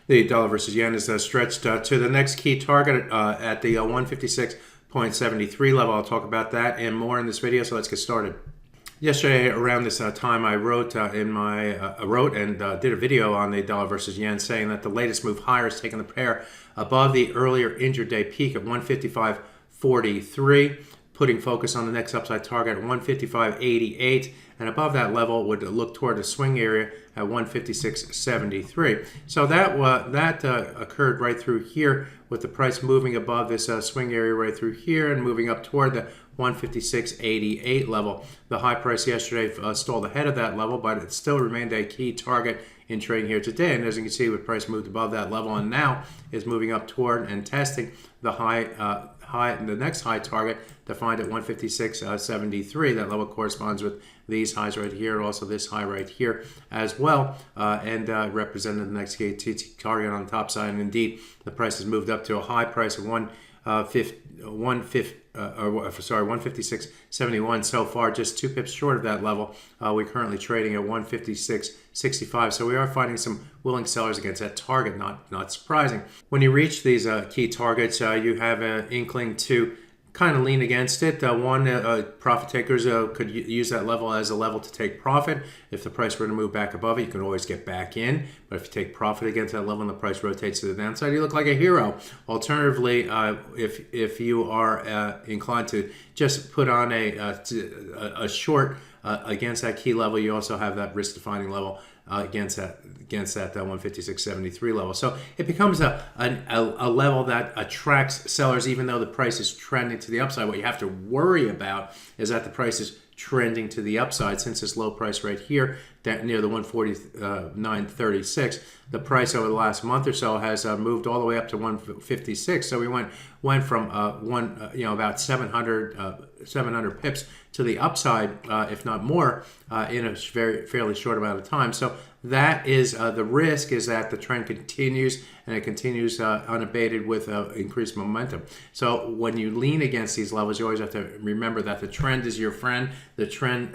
The dollar versus yen is stretched to the next key target at the 156.73 level. I'll talk about that and more in this video, so let's get started. Yesterday, around this time, I wrote and did a video on the dollar versus yen, saying that the latest move higher has taken the pair above the earlier intraday peak at 155.43, putting focus on the next upside target at 155.88, and above that level would look toward the swing area at 156.73. So that occurred right through here, with the price moving above this swing area right through here and moving up toward the 156.88 level. The high price yesterday stalled ahead of that level, but it still remained a key target in trading here today. And as you can see, the price moved above that level and now is moving up toward and testing the the next high target defined at 156.73. That level corresponds with these highs right here, and also this high right here as well, and represented the next key target on the top side. And indeed, the price has moved up to a high price of 156.71 so far, just 2 pips short of that level. We're currently trading at 156.65, so we are finding some willing sellers against that target. Not surprising. When you reach these key targets, you have an inkling to kind of lean against it. Profit takers could use that level as a level to take profit. If the price were to move back above it, you can always get back in. But if you take profit against that level and the price rotates to the downside, you look like a hero. Alternatively, if you are inclined to just put on a short against that key level, you also have that risk-defining level against that 156.73 level. So it becomes a level that attracts sellers, even though the price is trending to the upside. What you have to worry about is that the price is trending to the upside. Since this low price right here, near the 149.36, the price over the last month or so has moved all the way up to 156. So we went from about 700 pips to the upside, if not more, in a fairly short amount of time. So that is the risk, is that the trend continues, and it continues unabated with increased momentum. So when you lean against these levels, you always have to remember that the trend is your friend. The trend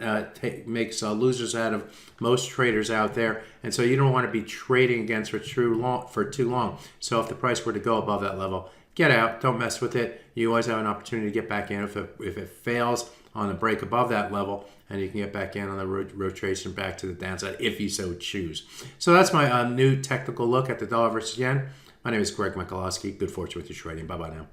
makes losers out of most traders out there, and so you don't want to be trading against for too long. So if the price were to go above that level, get out. Don't mess with it. You always have an opportunity to get back in if it fails on the break above that level, and you can get back in on the rotation back to the downside if you so choose. So that's my new technical look at the dollar versus yen. My name is Greg Michalowski. Good fortune with your trading. Bye-bye now.